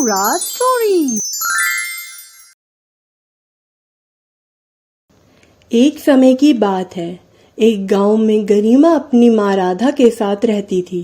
Nora's Stories। एक समय की बात है। एक गांव में गरिमा अपनी माँ राधा के साथ रहती थी।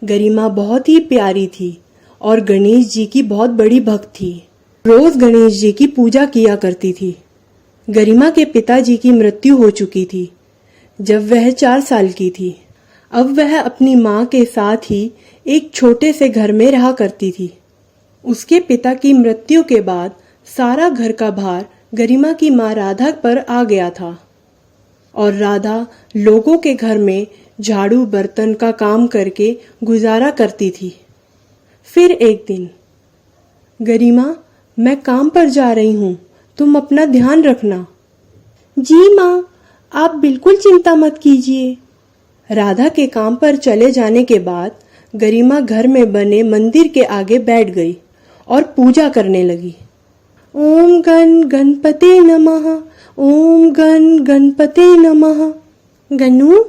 गरिमा बहुत ही प्यारी थी और गणेश जी की बहुत बड़ी भक्त थी। रोज गणेश जी की पूजा किया करती थी। गरिमा के पिताजी की मृत्यु हो चुकी थी जब वह 4 साल की थी। अब वह अपनी माँ के साथ ही एक छोटे से घर में रहा करती थी। उसके पिता की मृत्यु के बाद सारा घर का भार गरिमा की माँ राधा पर आ गया था और राधा लोगों के घर में झाड़ू बर्तन का काम करके गुजारा करती थी। फिर एक दिन, गरिमा, मैं काम पर जा रही हूँ, तुम अपना ध्यान रखना। जी माँ, आप बिल्कुल चिंता मत कीजिए। राधा के काम पर चले जाने के बाद गरिमा घर में बने मंदिर के आगे बैठ गई और पूजा करने लगी। ओम गण गणपते नमः, ओम गण गणपते नमः। गन्नू,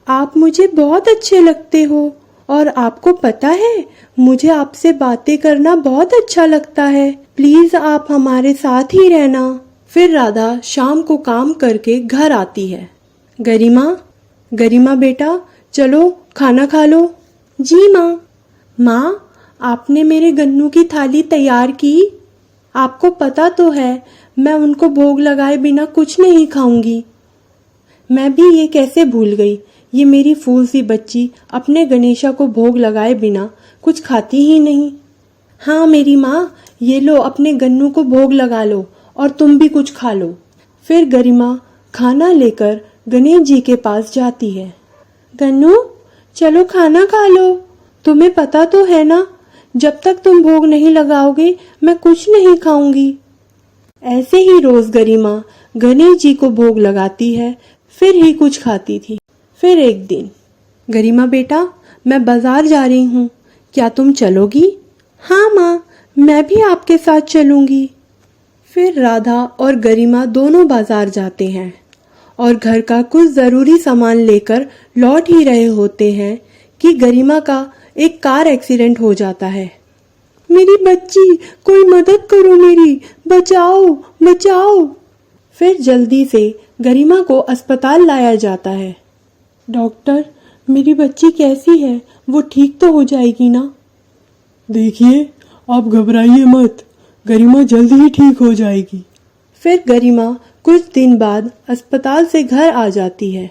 आप मुझे बहुत अच्छे लगते हो और आपको पता है मुझे आपसे बातें करना बहुत अच्छा लगता है। प्लीज आप हमारे साथ ही रहना। फिर राधा शाम को काम करके घर आती है। गरिमा बेटा, चलो खाना खा लो। जी माँ। माँ, आपने मेरे गन्नू की थाली तैयार की? आपको पता तो है मैं उनको भोग लगाए बिना कुछ नहीं खाऊंगी। मैं भी ये कैसे भूल गई, ये मेरी फूल सी बच्ची अपने गणेशा को भोग लगाए बिना कुछ खाती ही नहीं। हाँ मेरी माँ, ये लो अपने गन्नू को भोग लगा लो और तुम भी कुछ खा लो। फिर गरिमा खाना लेकर गणेश जी के पास जाती है। गन्नू, चलो खाना खा लो। तुम्हें पता तो है ना, जब तक तुम भोग नहीं लगाओगे मैं कुछ नहीं खाऊंगी। ऐसे ही रोज गरिमा गणेश जी को भोग लगाती है, फिर ही कुछ खाती थी। फिर एक दिन, गरिमा बेटा, मैं बाजार जा रही हूँ, क्या तुम चलोगी? हाँ माँ, मैं भी आपके साथ चलूंगी। फिर राधा और गरिमा दोनों बाजार जाते हैं और घर का कुछ जरूरी सामान लेकर लौट ही रहे होते हैं कि गरिमा का एक कार एक्सीडेंट हो जाता है। मेरी बच्ची, कोई मदद करो मेरी, बचाओ बचाओ। फिर जल्दी से गरिमा को अस्पताल लाया जाता है। डॉक्टर, मेरी बच्ची कैसी है? वो ठीक तो हो जाएगी ना? देखिए, आप घबराइए मत, गरिमा जल्द ही ठीक हो जाएगी। फिर गरिमा कुछ दिन बाद अस्पताल से घर आ जाती है।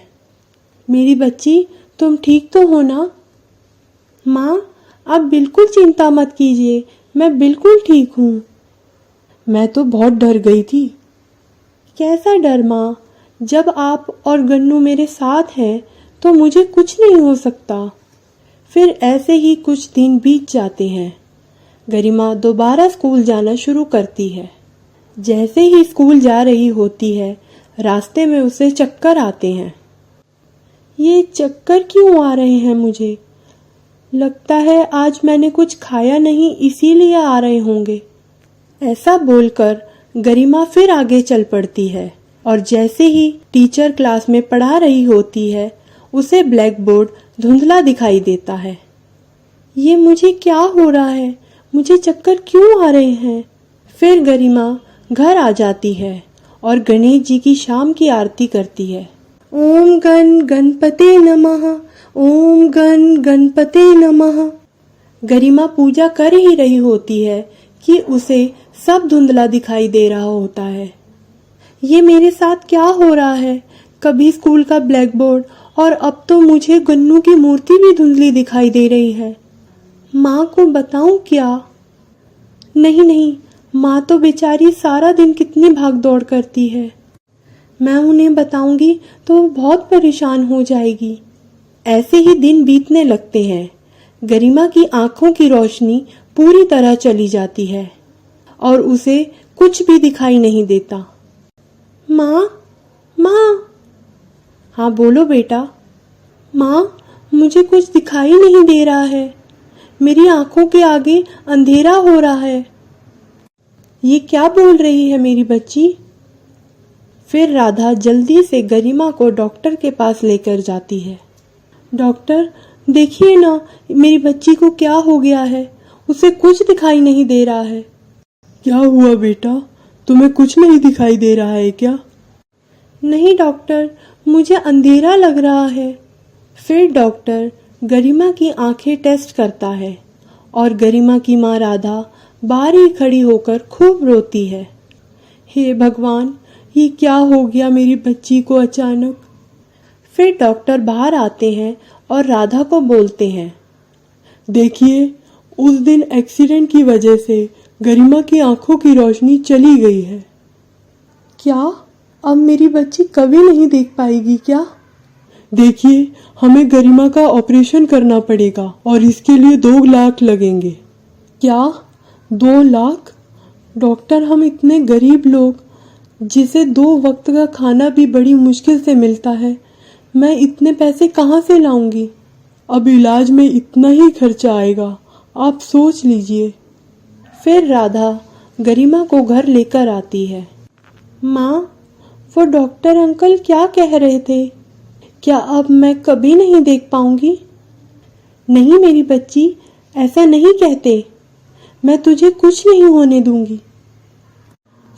मेरी बच्ची, तुम ठीक तो हो ना? माँ, आप बिल्कुल चिंता मत कीजिए, मैं बिल्कुल ठीक हूँ। मैं तो बहुत डर गई थी। कैसा डर माँ? जब आप और गन्नू मेरे साथ हैं तो मुझे कुछ नहीं हो सकता। फिर ऐसे ही कुछ दिन बीत जाते हैं। गरिमा दोबारा स्कूल जाना शुरू करती है। जैसे ही स्कूल जा रही होती है, रास्ते में उसे चक्कर आते हैं। ये चक्कर क्यों आ रहे हैं मुझे? लगता है आज मैंने कुछ खाया नहीं, इसीलिए आ रहे होंगे। ऐसा बोलकर गरिमा फिर आगे चल पड़ती है और जैसे ही टीचर क्लास में पढ़ा रही होती है, उसे ब्लैक बोर्ड धुंधला दिखाई देता है। ये मुझे क्या हो रहा है? मुझे चक्कर क्यों आ रहे हैं? फिर गरिमा घर आ जाती है और गणेश जी की शाम की आरती करती है। ओम गण गणपते नमः, ओम गण गणपते नमः। गरिमा पूजा कर ही रही होती है कि उसे सब धुंधला दिखाई दे रहा होता है। ये मेरे साथ क्या हो रहा है? कभी स्कूल का ब्लैक बोर्ड और अब तो मुझे गन्नू की मूर्ति भी धुंधली दिखाई दे रही है। माँ को बताऊं क्या? नहीं, माँ तो बेचारी सारा दिन कितनी भाग दौड़ करती है। मैं उन्हें बताऊंगी तो वो बहुत परेशान हो जाएगी। ऐसे ही दिन बीतने लगते हैं। गरिमा की आंखों की रोशनी पूरी तरह चली जाती है और उसे कुछ भी दिखाई नहीं देता। माँ। हाँ बोलो बेटा। माँ, मुझे कुछ दिखाई नहीं दे रहा है। मेरी आंखों के आगे अंधेरा हो रहा है। ये क्या बोल रही है मेरी बच्ची? फिर राधा जल्दी से गरिमा को डॉक्टर के पास लेकर जाती है। डॉक्टर, देखिए ना, मेरी बच्ची को क्या हो गया है? उसे कुछ दिखाई नहीं दे रहा है। क्या हुआ बेटा, तुम्हें कुछ नहीं दिखाई दे रहा है क्या? नहीं डॉक्टर, मुझे अंधेरा लग रहा है। फिर डॉक्टर गरिमा की आंखें टेस्ट करता है और गरिमा की माँ राधा बाहर ही खड़ी होकर खूब रोती है। हे भगवान, ये क्या हो गया मेरी बच्ची को अचानक। फिर डॉक्टर बाहर आते हैं और राधा को बोलते हैं, देखिए, उस दिन एक्सीडेंट की वजह से गरिमा की आंखों की रोशनी चली गई है। क्या अब मेरी बच्ची कभी नहीं देख पाएगी क्या? देखिए, हमें गरिमा का ऑपरेशन करना पड़ेगा और इसके लिए 2 लाख लगेंगे। क्या 2 लाख? डॉक्टर, हम इतने गरीब लोग जिसे 2 वक्त का खाना भी बड़ी मुश्किल से मिलता है, मैं इतने पैसे कहाँ से लाऊंगी? अब इलाज में इतना ही खर्चा आएगा, आप सोच लीजिए। फिर राधा गरिमा को घर लेकर आती है। माँ, वो डॉक्टर अंकल क्या कह रहे थे? क्या अब मैं कभी नहीं देख पाऊंगी? नहीं मेरी बच्ची, ऐसा नहीं कहते। मैं तुझे कुछ नहीं होने दूंगी।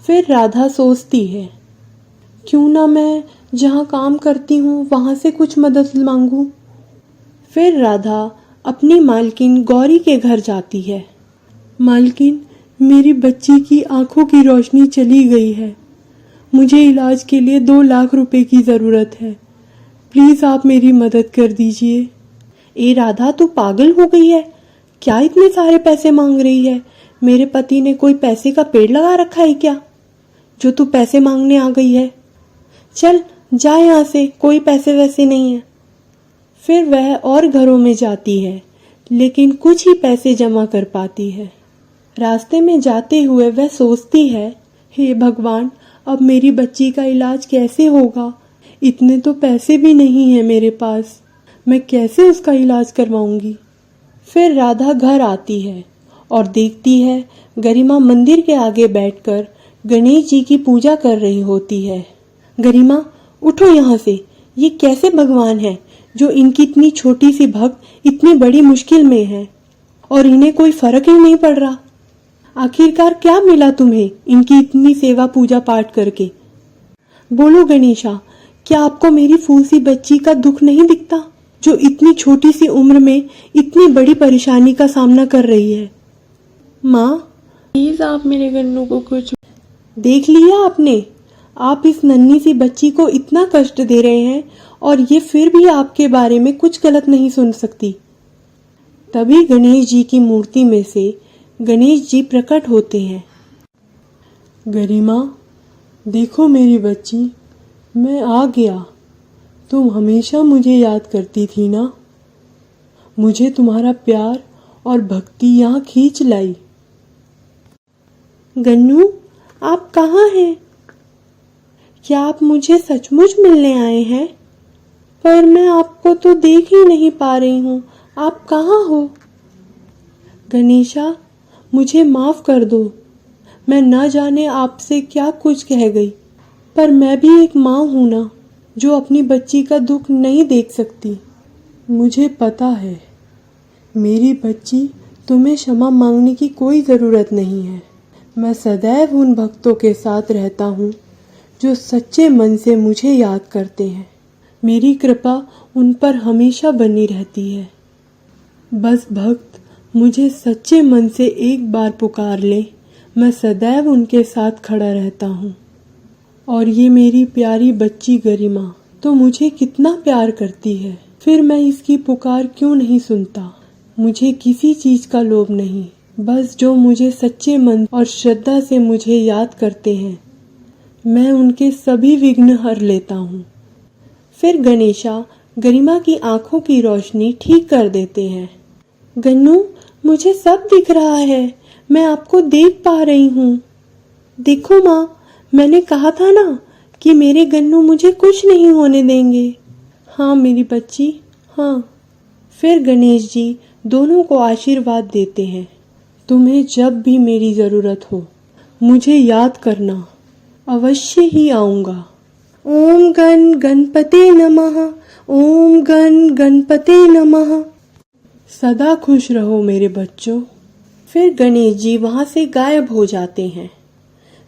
फिर राधा सोचती है, क्यों ना मैं जहाँ काम करती हूँ वहाँ से कुछ मदद मांगूं। फिर राधा अपनी मालकिन गौरी के घर जाती है। मालकिन, मेरी बच्ची की आंखों की रोशनी चली गई है। मुझे इलाज के लिए 2 लाख रुपए की ज़रूरत है। प्लीज़ आप मेरी मदद कर दीजिए। ए राधा, तू पागल हो गई है? क्या इतने सारे पैसे मांग रही है? मेरे पति ने कोई पैसे का पेड़ लगा रखा है क्या, जो तू पैसे मांगने आ गई है? चल जा यहाँ से, कोई पैसे वैसे नहीं है। फिर वह और घरों में जाती है, लेकिन कुछ ही पैसे जमा कर पाती है। रास्ते में जाते हुए वह सोचती है, हे भगवान, अब मेरी बच्ची का इलाज कैसे होगा? इतने तो पैसे भी नहीं है मेरे पास, मैं कैसे उसका इलाज करवाऊंगी? फिर राधा घर आती है और देखती है गरिमा मंदिर के आगे बैठकर गणेश जी की पूजा कर रही होती है। गरिमा, उठो यहाँ से। ये कैसे भगवान है जो इनकी इतनी छोटी सी भक्त इतनी बड़ी मुश्किल में है और इन्हें कोई फर्क ही नहीं पड़ रहा। आखिरकार क्या मिला तुम्हें इनकी इतनी सेवा पूजा पाठ करके? बोलो गणेशा, क्या आपको मेरी फूल सी बच्ची का दुख नहीं दिखता, जो इतनी छोटी सी उम्र में इतनी बड़ी परेशानी का सामना कर रही है? माँ, प्लीज़ आप मेरे गन्नू को कुछ। देख लिया आपने, आप इस नन्ही सी बच्ची को इतना कष्ट दे रहे हैं और ये फिर भी आपके बारे में कुछ गलत नहीं सुन सकती। तभी गणेश जी की मूर्ति में से गणेश जी प्रकट होते हैं। गरिमा, देखो मेरी बच्ची, मैं आ गया। तुम हमेशा मुझे याद करती थी ना? मुझे तुम्हारा प्यार और भक्ति यहाँ खींच लाई। गन्नू, आप कहाँ हैं? क्या आप मुझे सचमुच मिलने आए हैं? पर मैं आपको तो देख ही नहीं पा रही हूँ, आप कहाँ हो? गणेशा, मुझे माफ कर दो, मैं न जाने आपसे क्या कुछ कह गई, पर मैं भी एक माँ हूं ना, जो अपनी बच्ची का दुख नहीं देख सकती। मुझे पता है मेरी बच्ची, तुम्हें क्षमा मांगने की कोई ज़रूरत नहीं है। मैं सदैव उन भक्तों के साथ रहता हूँ जो सच्चे मन से मुझे याद करते हैं। मेरी कृपा उन पर हमेशा बनी रहती है। बस भक्त मुझे सच्चे मन से एक बार पुकार ले, मैं सदैव उनके साथ खड़ा रहता हूँ। और ये मेरी प्यारी बच्ची गरिमा तो मुझे कितना प्यार करती है, फिर मैं इसकी पुकार क्यों नहीं सुनता। मुझे किसी चीज का लोभ नहीं, बस जो मुझे सच्चे मन और श्रद्धा से मुझे याद करते हैं, मैं उनके सभी विघ्न हर लेता हूँ। फिर गणेशा गरिमा की आंखों की रोशनी ठीक कर देते हैं। गन्नू, मुझे सब दिख रहा है, मैं आपको देख पा रही हूँ। देखो माँ, मैंने कहा था ना कि मेरे गन्नू मुझे कुछ नहीं होने देंगे। हाँ मेरी बच्ची, हाँ। फिर गणेश जी दोनों को आशीर्वाद देते हैं। तुम्हें जब भी मेरी जरूरत हो मुझे याद करना, अवश्य ही आऊंगा। ओम गण गणपते नमः, ओम गण गणपते नमः। सदा खुश रहो मेरे बच्चों। फिर गणेश जी वहां से गायब हो जाते हैं।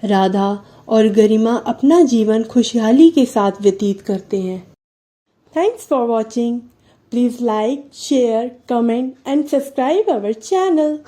राधा और गरिमा अपना जीवन खुशहाली के साथ व्यतीत करते हैं। Thanks for watching. Please like, share, comment and subscribe our channel.